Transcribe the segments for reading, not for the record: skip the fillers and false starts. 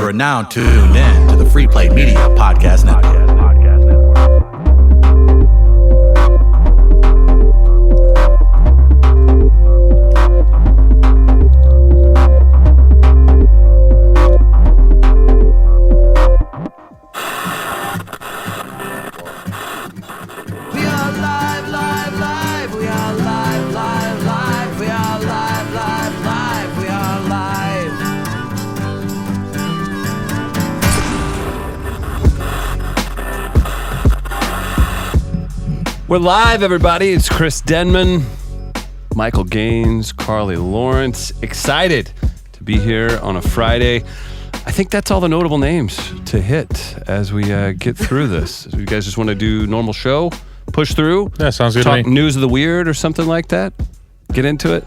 are now tuned in to the Free Play Media Podcast Network. We're live, everybody. It's Chris Denman, Michael Gaines, Carly Lawrence. Excited to be here on a Friday. I think that's all the notable names to hit as we get through this. You guys just want to do normal show, push through? Yeah, sounds good Talk to me. news of the weird or something like that? Get into it?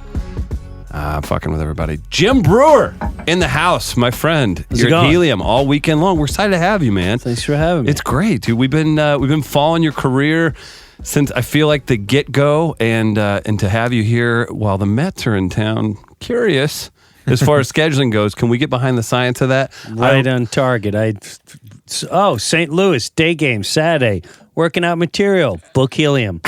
I'm fucking with everybody. Jim Breuer in the house, my friend. You're at Helium all weekend long. We're excited to have you, man. Thanks for having me. It's great, dude. We've been following your career since I feel like the get-go, and to have you here while the Mets are in town. Curious as far as scheduling goes. Can we get behind the science of that? Right on target. St. Louis day game Saturday. Working out material. Book Helium.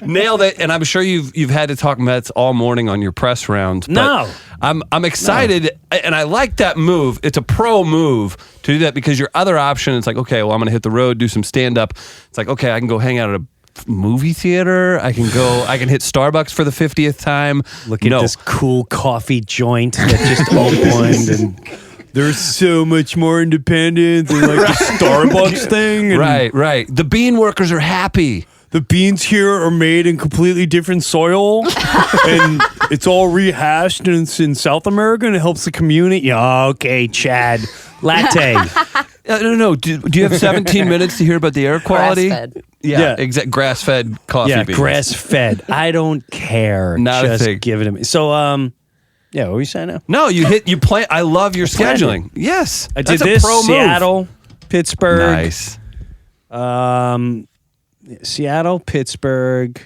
Nailed it. And I'm sure you've had to talk Mets all morning on your press rounds. But No. I'm excited, and I like that move. It's a pro move to do that because your other option, it's like, okay, well, I'm going to hit the road, do some stand-up. It's like, okay, I can go hang out at a movie theater. I can hit Starbucks for the 50th time. Look at this cool coffee joint that just opened, and there's so much more independent than like the Starbucks thing. And Right. The bean workers are happy. the beans here are made in completely different soil, and it's all rehashed, and it's in South America, and it helps the community. Yeah, okay, Chad. Latte. No. Do you have 17 minutes to hear about the air quality? Grass-fed. Yeah. Exact. Grass-fed coffee beans. Grass-fed. I don't care. Not a Just thing. give it to me. So, yeah, what were you saying now? No, you play. I love your scheduling. Yes. I did That's a this, pro move. Seattle, Pittsburgh. Nice. Seattle, Pittsburgh.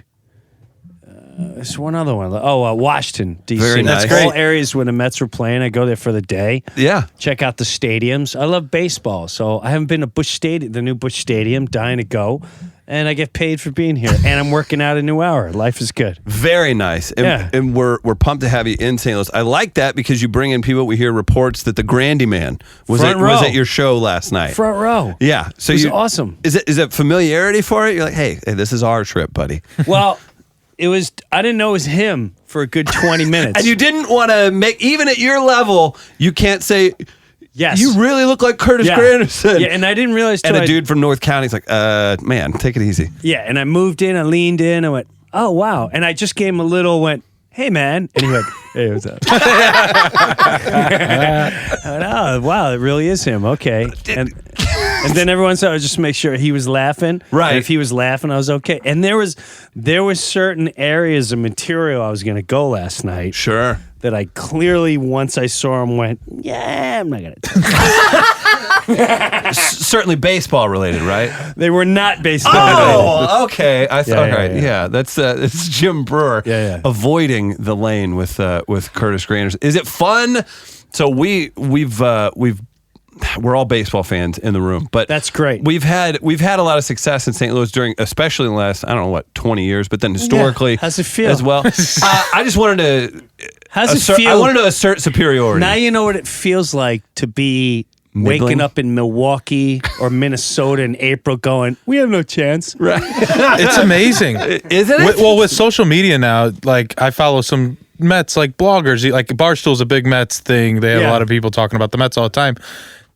There's one other one. Washington, D.C. Very nice. That's all areas when the Mets were playing. I go there for the day. Yeah. Check out the stadiums. I love baseball, so I haven't been to Busch Stadium, the new Busch Stadium, dying to go. And I get paid for being here. And I'm working out a new hour. Life is good. Very nice. And we're pumped to have you in St. Louis. I like that because you bring in people. We hear reports that the Grandy Man was at your show last night. Front row. Yeah. So It was awesome. Is it familiarity for it? You're like, hey, this is our trip, buddy. Well, I didn't know it was him for a good 20 minutes. And you didn't want to make, even at your level, you can't say, yes, you really look like Curtis Granderson. Yeah, and I didn't realize And a dude from North County's like, man, take it easy. Yeah, and I moved in, I leaned in, I went, oh, wow. And I just gave him a little, hey, man. And he went, hey, what's up? I went, oh, wow, it really is him. Okay. And then every once in a while, I would just make sure he was laughing. Right. And if he was laughing, I was okay. And there was certain areas of material I was going to go last night. Sure. That I clearly, once I saw him, went, yeah, I'm not going to. Certainly baseball related, right? They were not baseball related. Oh, okay. I thought, Yeah, all right, yeah. That's Jim Breuer, avoiding the lane with Curtis Granderson. Is it fun? So we're all baseball fans in the room, but that's great. We've had a lot of success in St. Louis especially in the last 20 years, but then historically, how's it feel as well? I just wanted to. How's it feel? I wanted to assert superiority. Now you know what it feels like to be waking up in Milwaukee or Minnesota in April going, we have no chance. Right. It's amazing. Isn't it? With social media now, like I follow some Mets like bloggers, like Barstool's a big Mets thing. They have a lot of people talking about the Mets all the time.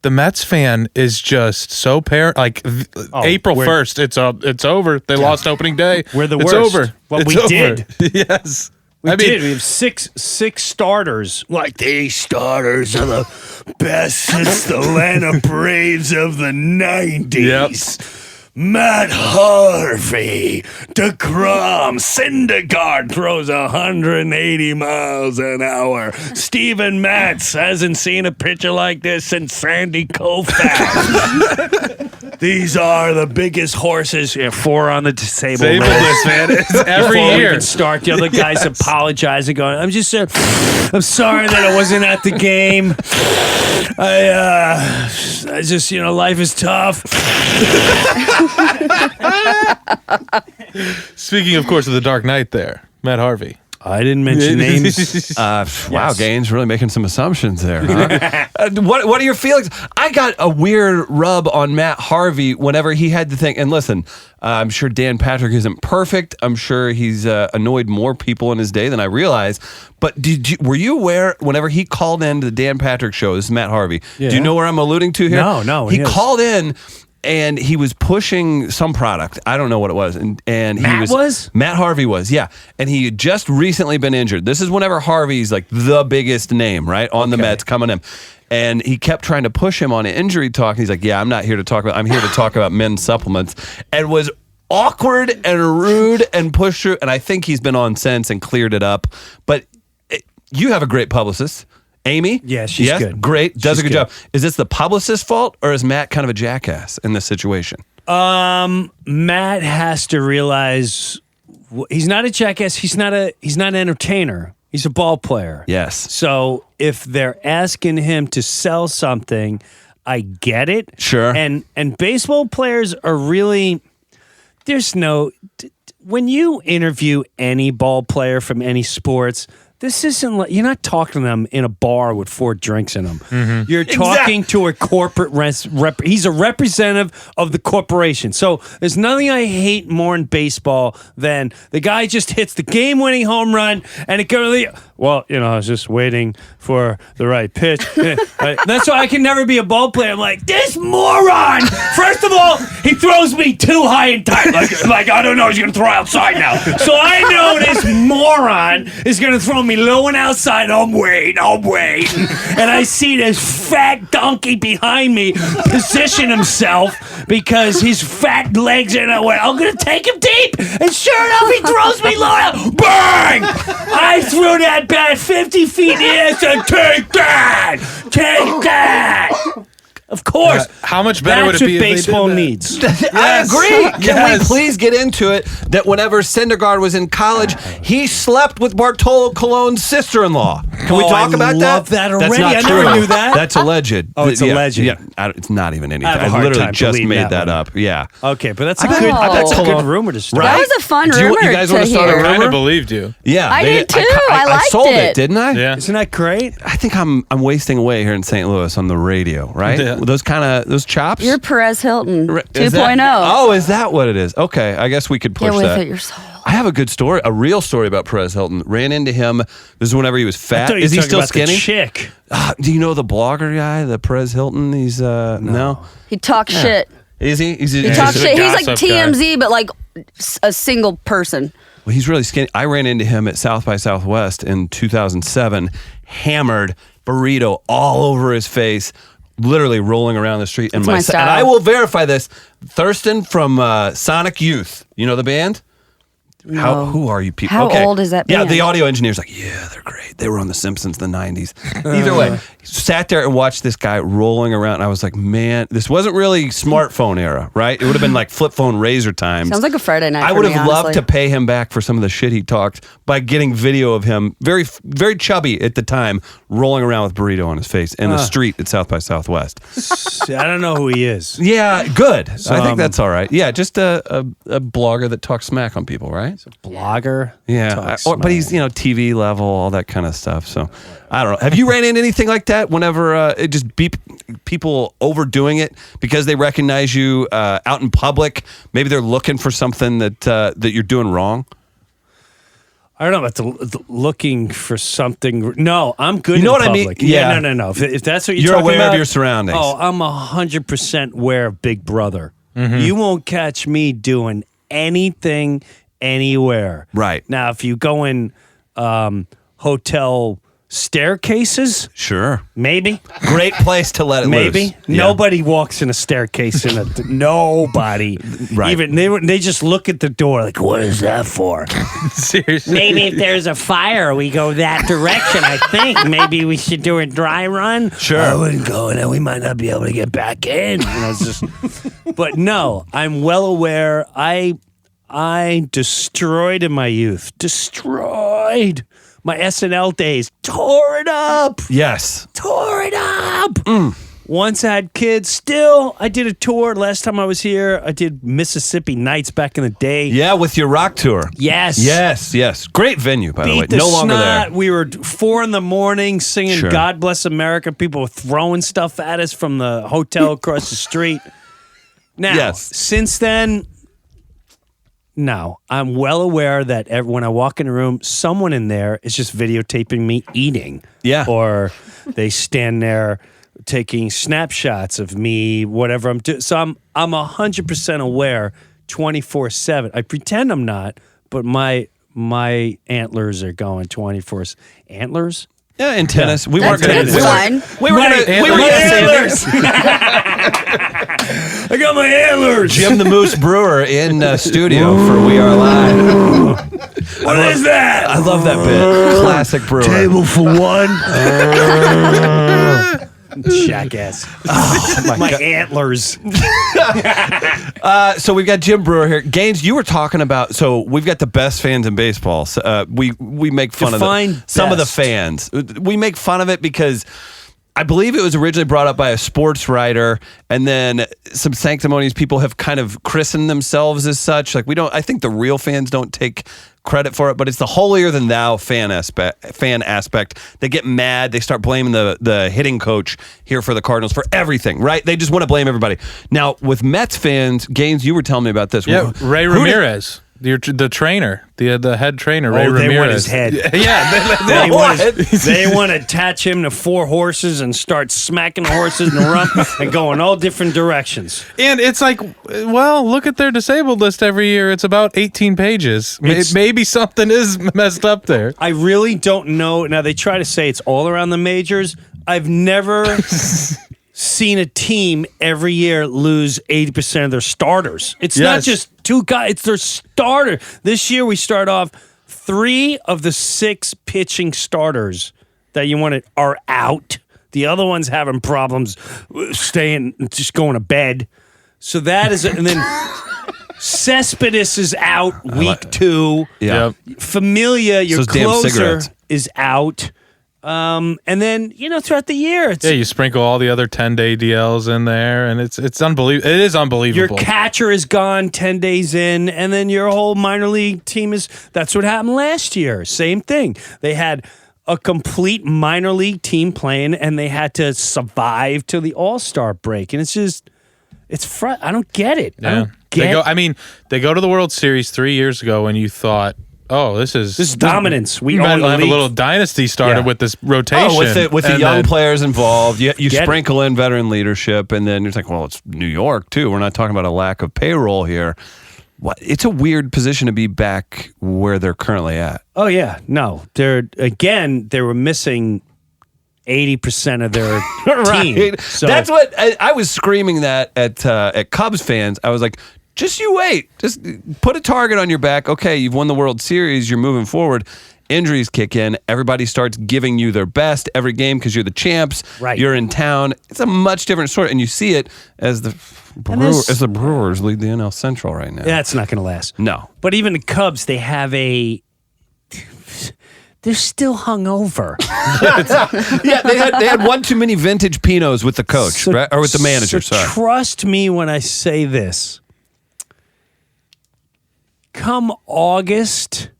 The Mets fan is just so April 1st, it's over. They lost opening day. We're the it's worst. Over. Well, it's we over. did. Yes. We did. We have six starters. Like, these starters are the best since the Atlanta Braves of the 90s. Yep. Matt Harvey, DeGrom, Syndergaard throws 180 miles an hour. Steven Matz hasn't seen a pitcher like this since Sandy Koufax. these are the biggest horses. Yeah, 4 on the disabled Disabled list. list, man. It's every Before we year. even start, the other guys apologizing, going, I'm sorry that I wasn't at the game. I just, life is tough. Speaking, of course, of the Dark Knight there, Matt Harvey. I didn't mention names. Wow, Gaines really making some assumptions there. Huh? What are your feelings? I got a weird rub on Matt Harvey whenever he had to think. And listen, I'm sure Dan Patrick isn't perfect. I'm sure he's annoyed more people in his day than I realized. But were you aware whenever he called in to the Dan Patrick show? This is Matt Harvey. Yeah. Do you know where I'm alluding to here? No. He called in. And he was pushing some product. I don't know what it was. And Matt Harvey was, yeah. And he had just recently been injured. This is whenever Harvey's like the biggest name, right? On the Mets coming in. And he kept trying to push him on an injury talk. And he's like, yeah, I'm not here to talk about, I'm here to talk about men's supplements. And was awkward and rude and pushed through. And I think he's been on since and cleared it up. But you have a great publicist. Amy? Yeah, she's good. Great. Does She's a good job. Is this the publicist's fault or is Matt kind of a jackass in this situation? Matt has to realize he's not a jackass. He's not an entertainer. He's a ball player. Yes. So if they're asking him to sell something, I get it. Sure. And baseball players are really, when you interview any ball player from any sports, this isn't like, you're not talking to them in a bar with 4 drinks in them. Mm-hmm. You're talking to a corporate he's a representative of the corporation. So there's nothing I hate more in baseball than the guy just hits the game-winning home run and it goes, well, I was just waiting for the right pitch. That's why I can never be a ball player. I'm like, this moron! First of all, he throws me too high and tight. Like I don't know, he's going to throw outside now. So I know this moron is going to throw me low and outside. I'm waiting. And I see this fat donkey behind me position himself because his fat legs are in the way. I'm going to take him deep. And sure enough, he throws me low out. Bang! I threw that bat 50 feet in the air. Said, take that. Of course. How much better would it be if they did baseball that? needs? I agree. Can we please get into it that whenever Syndergaard was in college, he slept with Bartolo Colon's sister-in-law? Can we talk about that? I love that already. That's not I true. never knew that. That's alleged. Oh, it's alleged. Yeah, it's not even anything. I have a I hard literally time just believing made that that one. up. Yeah. Okay, but that's a I good. bet That's a good Cologne- rumor to start. Right? That was a fun Do rumor you guys to want to start a hear. I kind rumor? of believed you. Yeah, I did too. I I liked sold it. didn't I? Yeah. Isn't that great? I think I'm wasting away here in St. Louis on the radio, right? Yeah. Those chops. You're Perez Hilton Is that- 2.0. Oh, is that what it is? Okay, I guess we could push Get with that. it, your soul. I have a good story, a real story about Perez Hilton. Ran into him. This is whenever he was I fat. thought you Is were he talking still about the skinny? chick. Do you know the blogger guy, the Perez Hilton? He's no. He talks shit. Is he? He He talks he's a shit. He's like gossip guy. TMZ, but like a single person. Well, he's really skinny. I ran into him at South by Southwest in 2007, hammered, burrito all over his face, literally rolling around the street. That's my and style. I will verify this. Thurston from Sonic Youth. You know the band? No. Who are you people? How old is that Yeah, band? the audio engineer's like, yeah, they're great. They were on The Simpsons in the 90s. Either way, sat there and watched this guy rolling around. And I was like, man, this wasn't really smartphone era, right? It would have been like flip phone razor times. Sounds like a Friday night. I for would me, have loved honestly. to pay him back for some of the shit he talked by getting video of him, very, very chubby at the time, rolling around with burrito on his face in the street at South by Southwest. I don't know who he is. Yeah, good. I think that's all right. Yeah, just a blogger that talks smack on people, right? Blogger. Yeah, Talks but he's smack. TV level, all that kind of stuff. So I don't know. Have you ran into anything like that? Whenever it just people overdoing it because they recognize you out in public, maybe they're looking for something that you're doing wrong. I don't know about the looking for something. No, I'm good. You know in what I mean? public. Yeah. No. If that's what You're talking aware of about, your surroundings. Oh, I'm 100% aware of Big Brother. You won't catch me doing anything anywhere. Right. Now, if you go in hotel Staircases? Sure. Maybe. Great place to let it Maybe. loose. Yeah. Nobody walks in a staircase in a nobody. Right. Even they just look at the door like, what is that for? Seriously. Maybe if there's a fire, we go that direction, I think. Maybe we should do a dry run. Sure. I wouldn't go, and then we might not be able to get back in. It's just, but no, I'm well aware. I destroyed in my youth. Destroyed. My SNL days. Tore it up. Yes. Tore it up. Once I had kids. Still, I did a tour. Last time I was here, I did Mississippi Nights back in the day. Yeah, with your rock tour. Yes. Yes. Great venue, by the way. Beat the No longer snot. there. We were 4 a.m. singing Sure. God Bless America. People were throwing stuff at us from the hotel across the street. Now, Yes. since then, no, I'm well aware that when I walk in a room, someone in there is just videotaping me eating. Yeah. Or they stand there taking snapshots of me, whatever I'm doing. So I'm 100% aware 24/7. I pretend I'm not, but my antlers are going 24. Antlers? Yeah, in tennis. We That's weren't going to. fine. We were going to. antlers. I got my antlers. Jim the Moose Breuer in studio for We Are Live. What is that? I love that bit. Classic Breuer. Table for one. Jackass. My antlers. So we've got Jim Breuer here. Gaines, you were talking about. So we've got the best fans in baseball. So, we make fun Define of some of the best. fans. We make fun of it because I believe it was originally brought up by a sports writer, and then some sanctimonious people have kind of christened themselves as such. Like I think the real fans don't take credit for it, but it's the holier than thou fan aspect. They get mad. They start blaming the hitting coach here for the Cardinals for everything, right? They just want to blame everybody. Now, with Mets fans, Gaines, you were telling me about this. Yeah, Ray Ramirez, the trainer, the head trainer, Ray Ramirez. They want his head. They want to attach him to 4 horses and start smacking the horses in the rump and go in all different directions. And it's like, well, look at their disabled list every year. It's about 18 pages. Maybe something is messed up there. I really don't know. Now, they try to say it's all around the majors. I've never seen a team every year lose 80% of their starters. It's not just 2 guys, it's their starter. This year we start off 3 of the 6 pitching starters that you wanted are out. The other one's having problems just going to bed. So that is, and then Cespedes is out week 2. Yeah. Familia, your Those damn closer, cigarettes. is out. And then, throughout the year, it's You sprinkle all the other 10-day DLs in there, and it's unbelievable. It is unbelievable. your catcher is gone 10 days in, and then your whole minor league team that's what happened last year. Same thing. They had a complete minor league team playing, and they had to survive till the All-Star break. And it's just, I don't get it. I don't get it. They go to the World Series 3 years ago, and you thought, oh, this is dominance. We might own the have a league. little dynasty started Yeah. with this rotation. With the And young then- players involved, you Get sprinkle in veteran leadership, and then you're like, well, it's New York too. We're not talking about a lack of payroll here. It's a weird position to be back where they're currently at. Oh, yeah. No. They were missing 80% of their team. Right. So That's what I was screaming that at Cubs fans. I was like, just you wait. Just put a target on your back. Okay, you've won the World Series. You're moving forward. Injuries kick in. Everybody starts giving you their best every game because you're the champs. Right. You're in town. It's a much different story, and you see it as the Brewers lead the NL Central right now. that's not going to last. No. But even the Cubs, they have they're still hungover. Yeah, they had one too many vintage Pinots with the coach, right? Or with the manager. So Sorry. trust me when I say this. Come August,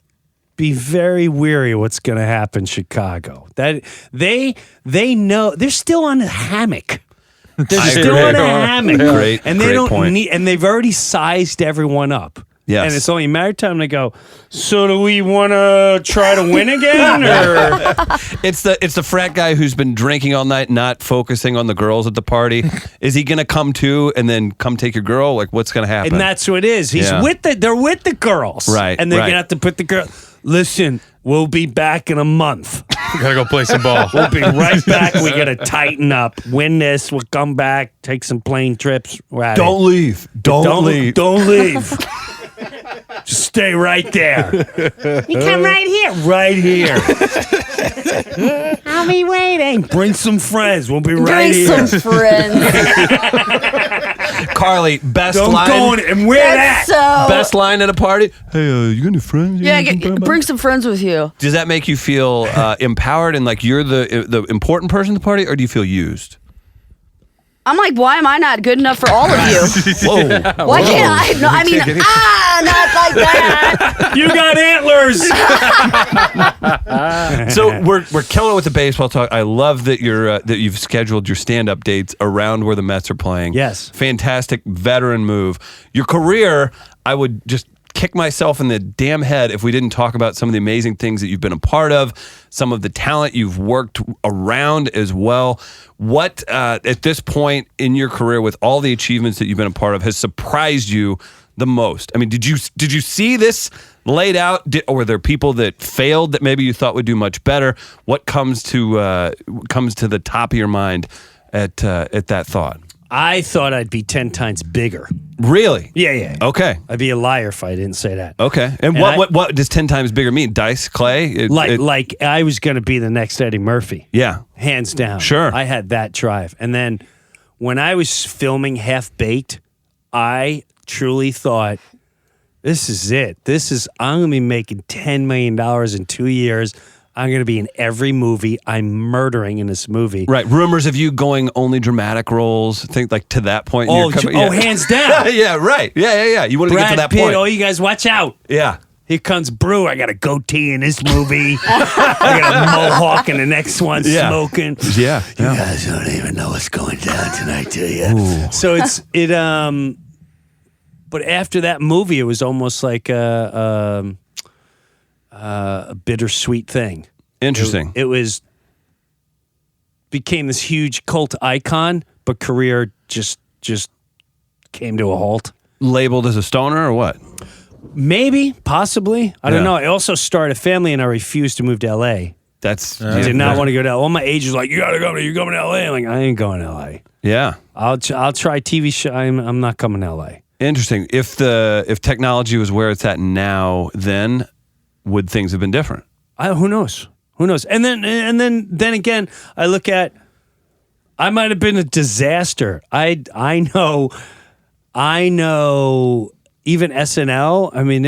be very weary what's going to happen in Chicago. That they know they're still on a hammock. They're still on a hammock, Great, and they great don't point. need. And they've already sized everyone up. Yes. And it's only a matter of time to go, so do we want to try to win again? Or It's the frat guy who's been drinking all night, not focusing on the girls at the party. Is he going to come to and then come take your girl? Like, what's going to happen? and that's what it is. Yeah. They're with the girls. Right, And they're right. going to have to put the girl. Listen, we'll be back in a month. We gotta go play some ball. We'll be right back. We got to tighten up. Win this. We'll come back. Take some plane trips. We're out of here. leave. Don't leave. Don't leave. Just stay right there. You come right here. Right here. I'll be waiting. Bring some friends. We'll be right Bring here. some friends. Carly, best Don't line. go in and wear that. So Best line at a party. Hey, you got any friends? yeah, bring some friends with you. Does that make you feel empowered and like you're the important person at the party, or do you feel used? I'm like, why am I not good enough for all of you? Whoa. Why can't I? No, I mean, not like that. You got antlers. So we're killing it with the baseball talk. I love that you've scheduled your stand-up dates around where the Mets are playing. Yes. Fantastic veteran move. Your career, I would just kick myself in the damn head if we didn't talk about some of the amazing things that you've been a part of, some of the talent you've worked around as well. What, at this point in your career, with all the achievements that you've been a part of, has surprised you the most? I mean, did you see this laid out, or were there people that failed that maybe you thought would do much better? What comes to the top of your mind at that thought? I thought I'd be 10 times bigger. Really? Yeah. Okay. I'd be a liar if I didn't say that. Okay. And what does 10 times bigger mean? Dice, clay? Like I was going to be the next Eddie Murphy. Yeah. Hands down. Sure. I had that drive. And then when I was filming Half Baked, I truly thought, this is it. I'm going to be making $10 million in 2 years. I'm going to be in every movie. I'm murdering in this movie. Right. Rumors of you going only dramatic roles. Think like to that point. Hands down. Yeah, right. Yeah. You wanted to get to that Pitt, point. oh, you guys watch out. Yeah. Here comes Breuer. I got a goatee in this movie. I got a mohawk in the next one, smoking. Yeah. You guys don't even know what's going down tonight, do you? So but after that movie, it was almost like a bittersweet thing. Interesting. It became this huge cult icon, but career just came to a halt. Labeled as a stoner or what? Maybe, possibly. I don't know. I also started a family and I refused to move to LA. I did not want to go to LA. All my agents were like, you got to go, you're going to LA. I'm like, I ain't going to LA. Yeah. I'll try TV show. I'm not coming to LA. Interesting. If technology was where it's at now, then would things have been different? Who knows? And then again, I look at, I might have been a disaster. I know. Even SNL. I mean,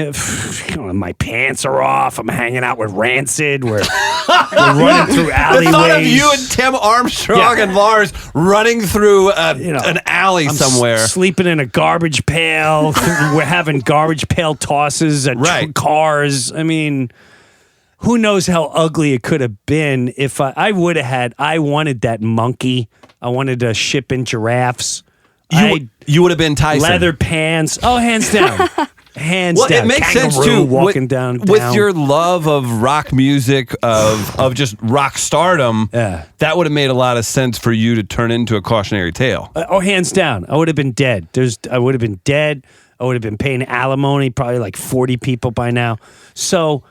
my pants are off. I'm hanging out with Rancid. We're running through alleyways. The thought of you and Tim Armstrong and Lars running through an alley somewhere, sleeping in a garbage pail. We're having garbage pail tosses at cars. I mean, who knows how ugly it could have been if I would have had. I wanted that monkey. I wanted to ship in giraffes. You would have been Tyson. Leather pants. Oh, hands down. Hands down. It makes sense too. Walking down with your love of rock music, of just rock stardom. Yeah. That would have made a lot of sense for you to turn into a cautionary tale. Hands down. I would have been dead. I would have been dead. I would have been paying alimony, probably like 40 people by now. So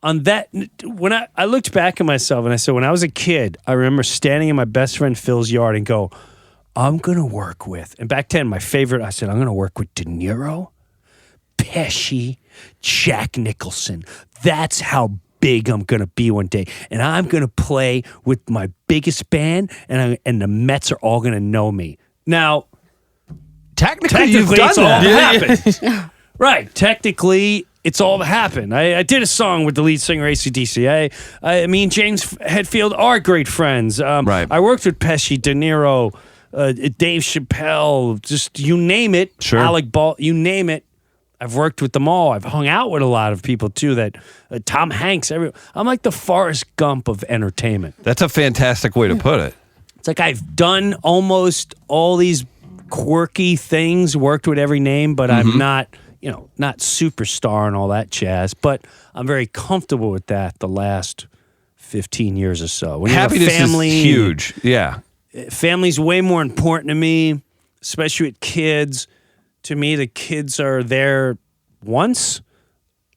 on that, when I looked back at myself and I said, when I was a kid, I remember standing in my best friend Phil's yard and go, I'm going to work with, and back then my favorite, I said, I'm going to work with De Niro, Pesci, Jack Nicholson. That's how big I'm going to be one day. And I'm going to play with my biggest band, and the Mets are all going to know me. Now, technically you've done it's all that. happened. Right. Technically, it's all happened. I did a song with the lead singer, AC/DC. Me and James Hetfield are great friends. Right. I worked with Pesci, De Niro, Dave Chappelle, just you name it. Sure. Alec Ball, you name it. I've worked with them all. I've hung out with a lot of people too. That Tom Hanks. I'm like the Forrest Gump of entertainment. That's a fantastic way to put it. It's like I've done almost all these quirky things, worked with every name, but I'm not, not superstar and all that jazz. But I'm very comfortable with that the last 15 years or so. When Happiness you have a family, is huge. Yeah. Family's way more important to me, especially with kids. To me, the kids are there once.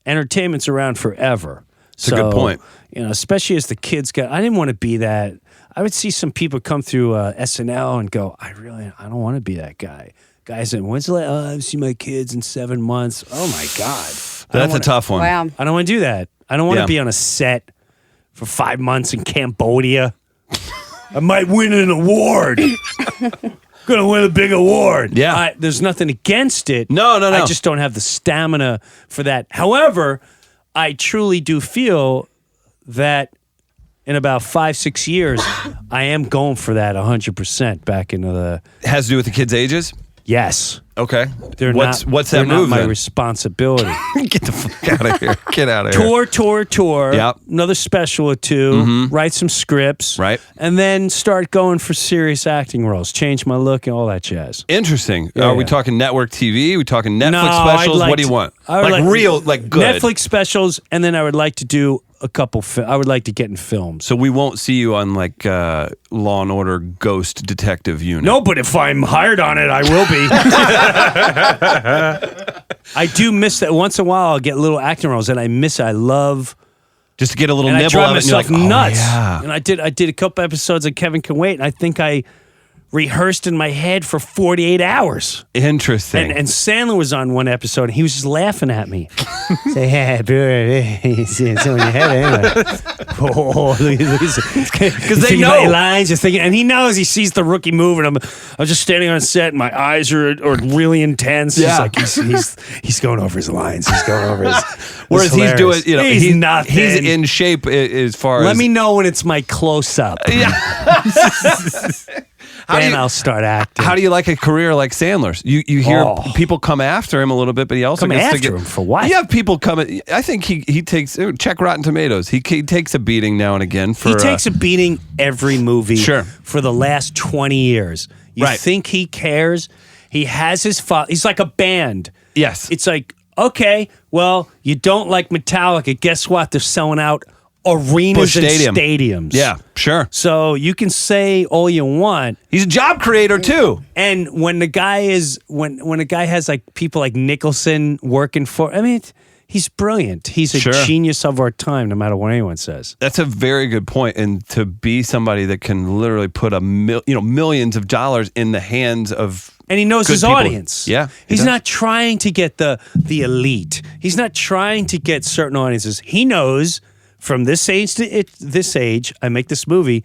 entertainment's around forever. That's a good point. Especially as the kids got, I didn't want to be that. I would see some people come through SNL and go, I don't want to be that guy. Guys, when's the I've seen my kids in 7 months. Oh my God. That's a tough one. Wow. I don't want to do that. I don't want to be on a set for 5 months in Cambodia. I might win an award. Gonna win a big award. Yeah. There's nothing against it. No. I just don't have the stamina for that. However, I truly do feel that in about 5-6 years, I am going for that 100% back into the. It has to do with the kids' ages? Yes. Okay. What's that move? Not my then? responsibility. Get the fuck out of here. Get out of here. Tour. Yep. Another special or two. Write some scripts. Right. And then start going for serious acting roles. Change my look and all that jazz. Interesting. Yeah, Are we talking network TV? Are we talking Netflix specials? What do you want? Real, good. Netflix specials, and then I would like to do a couple. I would like to get in films. So we won't see you on Law and Order Ghost Detective Unit. No, but if I'm hired on it, I will be. I do miss that. Once in a while, I'll get little acting roles, and I miss it. I love. Just to get a little And I nibble drive of it, and you're like, myself nuts. Oh, yeah. And I did a couple episodes of Kevin Can Wait, and I think I rehearsed in my head for 48 hours. Interesting. And Sandler was on one episode, and he was just laughing at me. Say, hey, Breuer, it's in your head anyway. Oh, because they know. lines, just thinking, and he knows. He sees the rookie move, and I'm just standing on set, and my eyes are really intense. Yeah. He's going over his lines. He's going over his. Whereas he's doing, he's nothing. He's in shape as far as. Let me know when it's my close up. Yeah. Then I'll start acting. How do you like a career like Sandler's? You hear people come after him a little bit, but he also Come gets after him for what? You have people coming. I think he takes check Rotten Tomatoes. He takes a beating now and again. He takes a beating every movie Sure. for the last 20 years. You Right. think he cares? He has his he's like a band. Yes. It's like, okay, well, you don't like Metallica. Guess what? They're selling out arenas Busch and Stadium. stadiums. Yeah, sure. So you can say all you want. He's a job creator too. And when the guy is when a guy has like people like Nicholson working for, I mean, he's brilliant. He's a Sure. genius of our time, no matter what anyone says. That's a very good point. And to be somebody that can literally put millions of dollars in the hands of And he knows good his people. audience. Yeah, he He's does. not trying to get the elite. He's not trying to get certain audiences. He knows from this age to this age, I make this movie,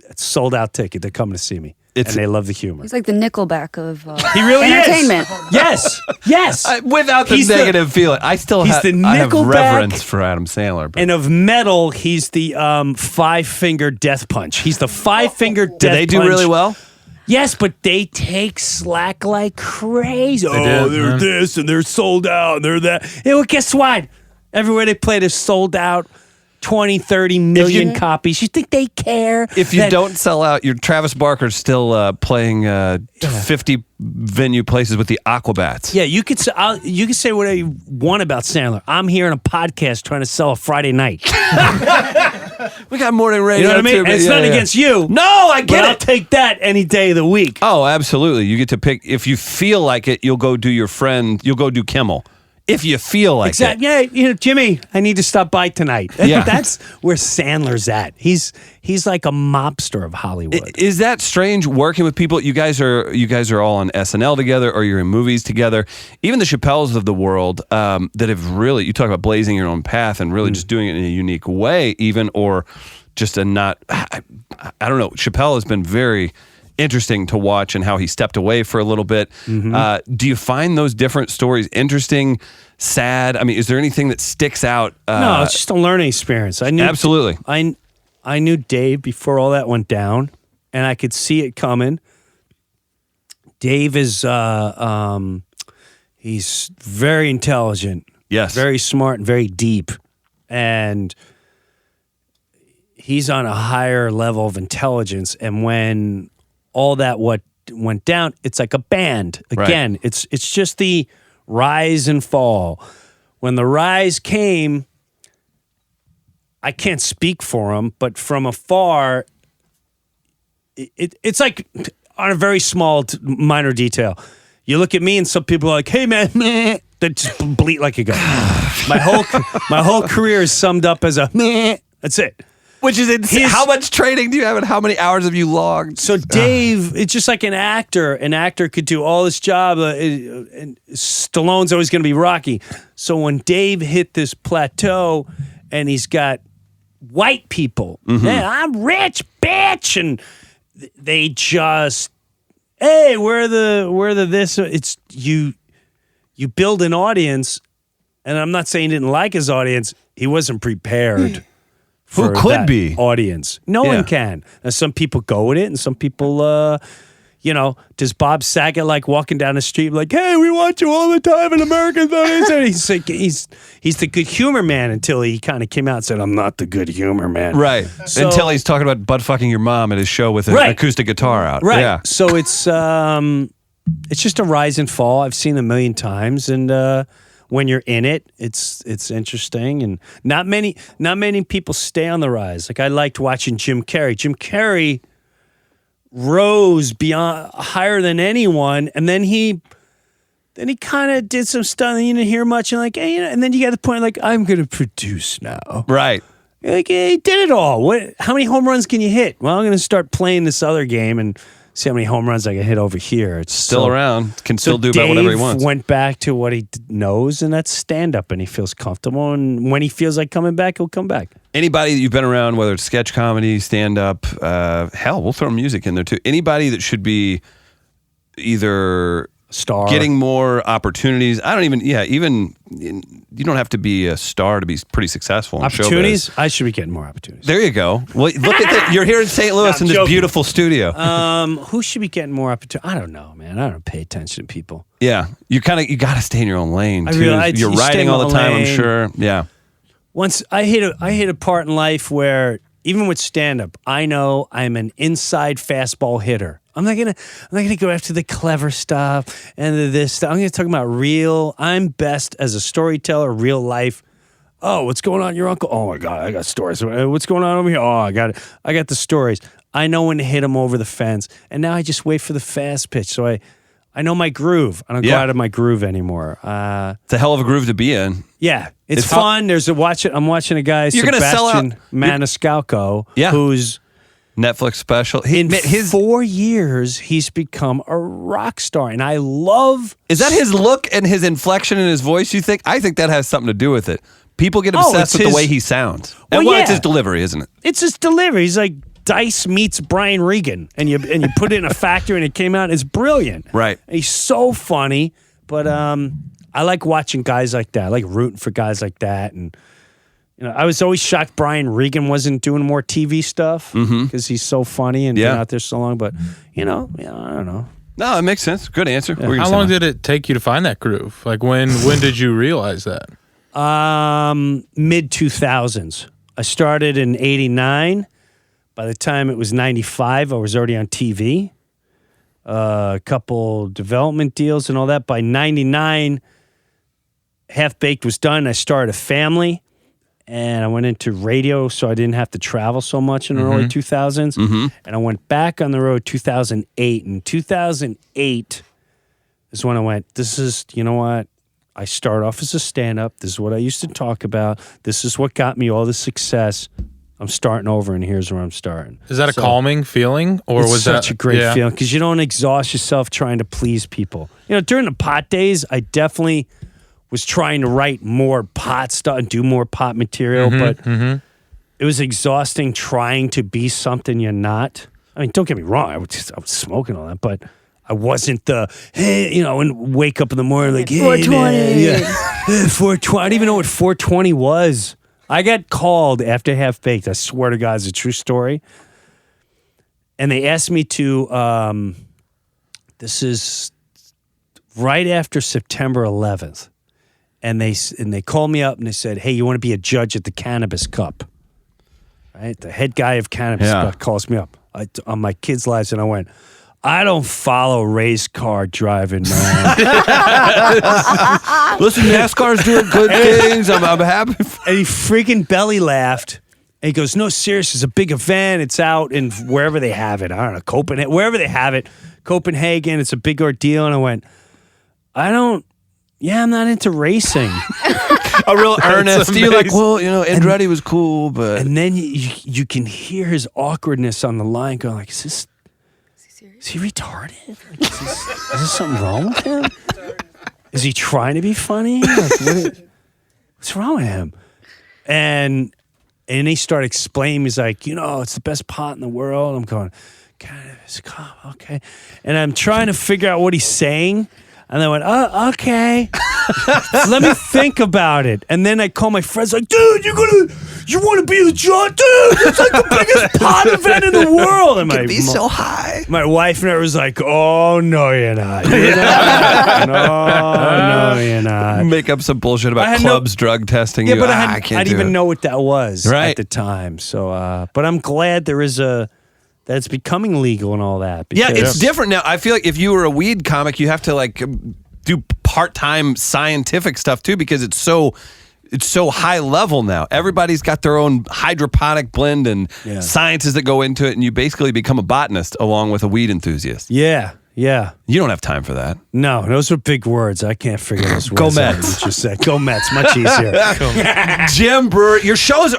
it's sold out ticket. They're coming to see me. And they love the humor. He's like the Nickelback of He really entertainment. is. Yes. without the He's negative feeling. I still he's have, the I have Nickelback- reverence for Adam Sandler. But And of metal, he's the 5-finger death punch. He's the 5-finger death punch. did they do really well? Yes, but they take slack like crazy. did, They're yeah. this and they're sold out and they're that. Yeah, well, guess what? Everywhere they play, they're sold out. 20, 30 million copies. You think they care? If you that- don't sell out, your Travis Barker's still playing 50 venue places with the Aquabats. Yeah, you could say whatever you want about Sandler. I'm here on a podcast trying to sell a Friday night. We got morning radio. You know what I mean? too, And but it's yeah, not yeah. against you. No, I But get I'll it. take that any day of the week. Oh, absolutely. You get to pick. If you feel like it, you'll go do your friend. You'll go do Kimmel. If you feel like Exactly. it. Yeah, Jimmy, I need to stop by tonight. Yeah. That's where Sandler's at. He's like a mobster of Hollywood. Is that strange working with people? You guys are all on SNL together, or you're in movies together. Even the Chappelles of the world that have really, you talk about blazing your own path and really just doing it in a unique way, even, or just a not. I don't know. Chappelle has been very interesting to watch and how he stepped away for a little bit. Do you find those different stories interesting, sad? I mean, is there anything that sticks out? No, it's just a learning experience. I knew Absolutely. I knew Dave before all that went down, and I could see it coming. Dave is he's very intelligent, Yes. very smart, and very deep, and he's on a higher level of intelligence. And when all that what went down, it's like a band. Again, it's just the rise and fall. When the rise came, I can't speak for him, but from afar, it's like on a very small, minor detail. You look at me and some people are like, hey, man, meh. They just bleat like a guy. my whole career is summed up as a meh. That's it. Which is insane. How much training do you have and how many hours have you logged? So Dave, it's just like an actor. An actor could do all this job, and Stallone's always going to be Rocky. So when Dave hit this plateau and he's got white people, man, I'm rich, bitch, and they just, hey, we're the this. It's you build an audience, and I'm not saying he didn't like his audience. He wasn't prepared. Who could be audience? No one can. And some people go with it, and some people, does Bob Saget like walking down the street like, "Hey, we watch you all the time in American Studies"? And he's like, he's the good humor man until he kind of came out and said, "I'm not the good humor man." Right. Until he's talking about butt fucking your mom at his show with an acoustic guitar out. Right. Yeah. So it's just a rise and fall. I've seen it a million times, and when you're in it, it's interesting, and not many people stay on the rise. Like I liked watching Jim Carrey. Jim Carrey rose beyond higher than anyone, and then he kind of did some stuff that you didn't hear much, and like, hey, and then you got the point like, I'm gonna produce now, right? Like, hey, he did it all. How many home runs can you hit? Well, I'm gonna start playing this other game and see how many home runs I can hit over here. It's still around. Can still do about whatever he wants. Went back to what he knows, and that's stand-up, and he feels comfortable. And when he feels like coming back, he'll come back. Anybody that you've been around, whether it's sketch comedy, stand-up, hell, we'll throw music in there too. Anybody that should be either star, getting more opportunities. Even you don't have to be a star to be pretty successful. Opportunities? I should be getting more opportunities. There you go. Well, look at that. You're here in St. Louis in this beautiful studio. Who should be getting more opportunities? I don't know, man. I don't pay attention to people. Yeah, you got to stay in your own lane too. You're writing all the time, I'm sure. Yeah. Once I hit a part in life where even with stand-up, I know I'm an inside fastball hitter. I'm not gonna go after the clever stuff and this stuff. I'm gonna talk about real. I'm best as a storyteller, real life. Oh, what's going on, your uncle? Oh my God, I got stories. What's going on over here? Oh, I got it. I got the stories. I know when to hit them over the fence, and now I just wait for the fast pitch. So I know my groove. I don't go out of my groove anymore. It's a hell of a groove to be in. Yeah, it's fun. I'm watching a guy, Sebastian Maniscalco, who's Netflix special. In 4 years, he's become a rock star, and I love. Is that his look and his inflection in his voice? You think? I think that has something to do with it. People get obsessed with the way he sounds. It's his delivery, isn't it? It's his delivery. He's like Dice meets Brian Regan, and you put it in a factory, and it came out. It's brilliant. Right. And he's so funny, but I like watching guys like that. I like rooting for guys like that, and. I was always shocked Brian Regan wasn't doing more TV stuff because he's so funny and been out there so long. But, I don't know. No, it makes sense. Good answer. Yeah. How long did it take you to find that groove? Like when did you realize that? Mid 2000s. I started in 89. By the time it was 95, I was already on TV. A couple development deals and all that. By 99, Half Baked was done. I started a family. And I went into radio, so I didn't have to travel so much in the early 2000s. And I went back on the road 2008. In 2008 is when I went, you know what? I start off as a stand-up. This is what I used to talk about. This is what got me all the success. I'm starting over, and here's where I'm starting. Is that a calming feeling? Or was that such a great feeling? Because you don't exhaust yourself trying to please people. During the pot days, I definitely was trying to write more pot stuff and do more pot material, but it was exhausting trying to be something you're not. I mean, don't get me wrong, I was smoking all that, but I wasn't and wake up in the morning like, hey, 420. 420. I didn't even know what 420 was. I got called after Half Baked. I swear to God, it's a true story. And they asked me to, this is right after September 11th. And they called me up and they said, hey, you want to be a judge at the Cannabis Cup? Right? The head guy of Cannabis Cup calls me up on my kids' lives, and I went, I don't follow race car driving, man. Listen, NASCAR's doing good things. I'm happy. And he freaking belly laughed. And he goes, no, serious, it's a big event. It's out in wherever they have it. I don't know, Copenhagen, wherever they have it. Copenhagen, it's a big ordeal. And I went, I'm not into racing. A real earnest. You're like, amazing. well, Andretti was cool, but And then you can hear his awkwardness on the line going like, is he retarded? Like, is there something wrong with him? Is he trying to be funny? Like, what's wrong with him? And he started explaining, he's like, it's the best pot in the world. I'm going, okay. And I'm trying to figure out what he's saying. And I went, oh, okay. Let me think about it. And then I call my friends like, dude, you want to be the judge? Dude, it's like the biggest pot event in the world. And be so high. My wife and I was like, oh, no, you're not. You're not. No, you're not. Make up some bullshit about clubs drug testing. Yeah, but I I didn't even know what that was Right. at the time. So, but I'm glad that it's becoming legal and all that. Yeah, because- it's different now. I feel like if you were a weed comic, you have to like do part-time scientific stuff too because it's so high level now. Everybody's got their own hydroponic blend and sciences that go into it, and you basically become a botanist along with a weed enthusiast. Yeah. You don't have time for that. No, those are big words. I can't figure those words Go out. Mets. You just said. Go Mets. Much easier. Jim Breuer, your shows,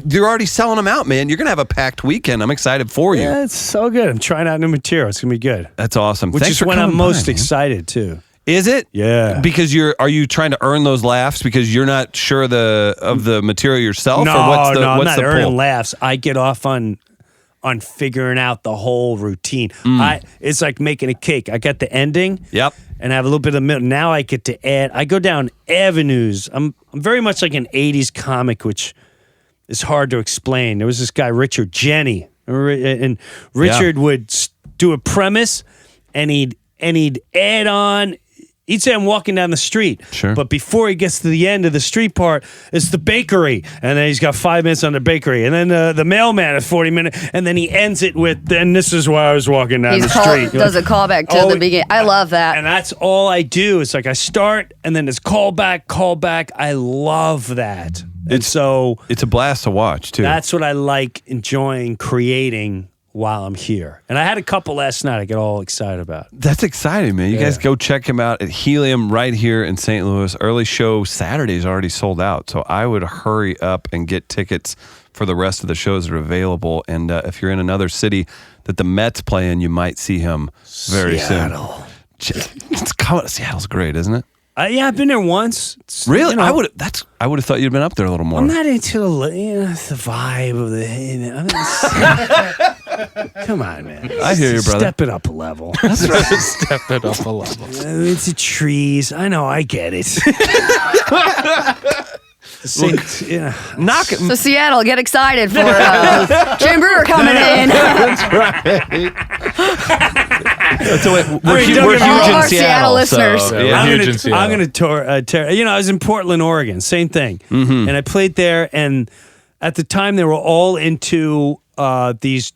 you're already selling them out, man. You're going to have a packed weekend. I'm excited for you. Yeah, it's so good. I'm trying out new material. It's going to be good. That's awesome. Which Thanks is for when I'm coming by, most man. excited, too. Is it? Yeah. Because are you trying to earn those laughs because you're not sure of the material yourself? No, or what's I'm what's not the earning pull? laughs. I get off on figuring out the whole routine. It's like making a cake. I got the ending. Yep. And I have a little bit of milk. Now I get to add. I go down avenues. I'm very much like an 80s comic, which is hard to explain. There was this guy, Richard Jenny. And Richard would do a premise and he'd add on. He'd say, I'm walking down the street. Sure. But before he gets to the end of the street part, it's the bakery. And then he's got 5 minutes on the bakery. And then the mailman at 40 minutes. And then he ends it with, then this is why I was walking down the street. Does a callback to the beginning. I love that. And that's all I do. It's like I start and then it's callback. I love that. It's a blast to watch, too. That's what I like enjoying creating while I'm here. And I had a couple last night I get all excited about. That's exciting, man. You guys go check him out at Helium right here in St. Louis. Early show Saturday is already sold out. So I would hurry up and get tickets for the rest of the shows that are available. And if you're in another city that the Mets play in, you might see him very soon. Seattle's great, isn't it? Yeah, I've been there once. It's, Really? I would have thought you'd been up there a little more. I'm not into the vibe of the. Come on, man. I hear you, brother. Step it up a level. Step it up a level. It's the trees. I know. I get it. Knock it. So Seattle, get excited for Jim Breuer coming in. That's right. We're huge all in our Seattle listeners. So, Yeah, huge in Seattle. I'm going to tour. I was in Portland, Oregon. Same thing. Mm-hmm. And I played there. And at the time, they were all into these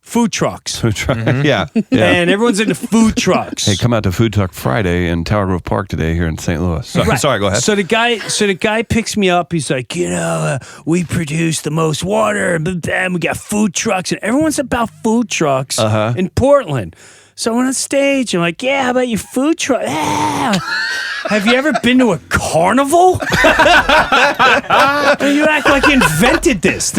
food trucks. Yeah. And everyone's into food trucks. Hey, come out to Food Truck Friday in Tower Grove Park today here in St. Louis. Sorry, go ahead. So the guy picks me up. He's like, we produce the most water, and we got food trucks, and everyone's about food trucks in Portland. So when on stage, I'm like, how about your food truck? Yeah. Have you ever been to a carnival? You act like you invented this.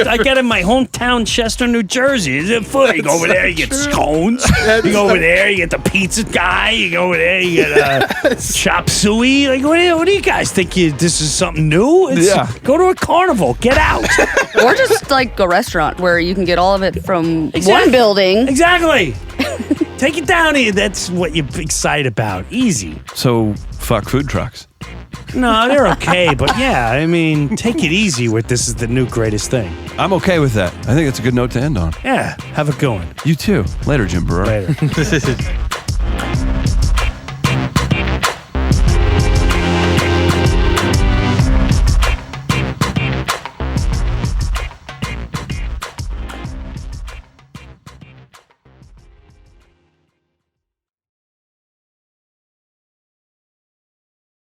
I got it in my hometown, Chester, New Jersey. Is it food? You go over there, you get scones. You go over there, you get the pizza guy. You go over there, you get chop suey. Like, what do you guys think? This is something new? Go to a carnival. Get out. Or just like a restaurant where you can get all of it from one building. Exactly. Take it down here. That's what you're excited about. Easy. So, fuck food trucks. No, they're okay, but take it easy with this is the new greatest thing. I'm okay with that. I think it's a good note to end on. Yeah, have a good one. You too. Later, Jim Breuer. Later.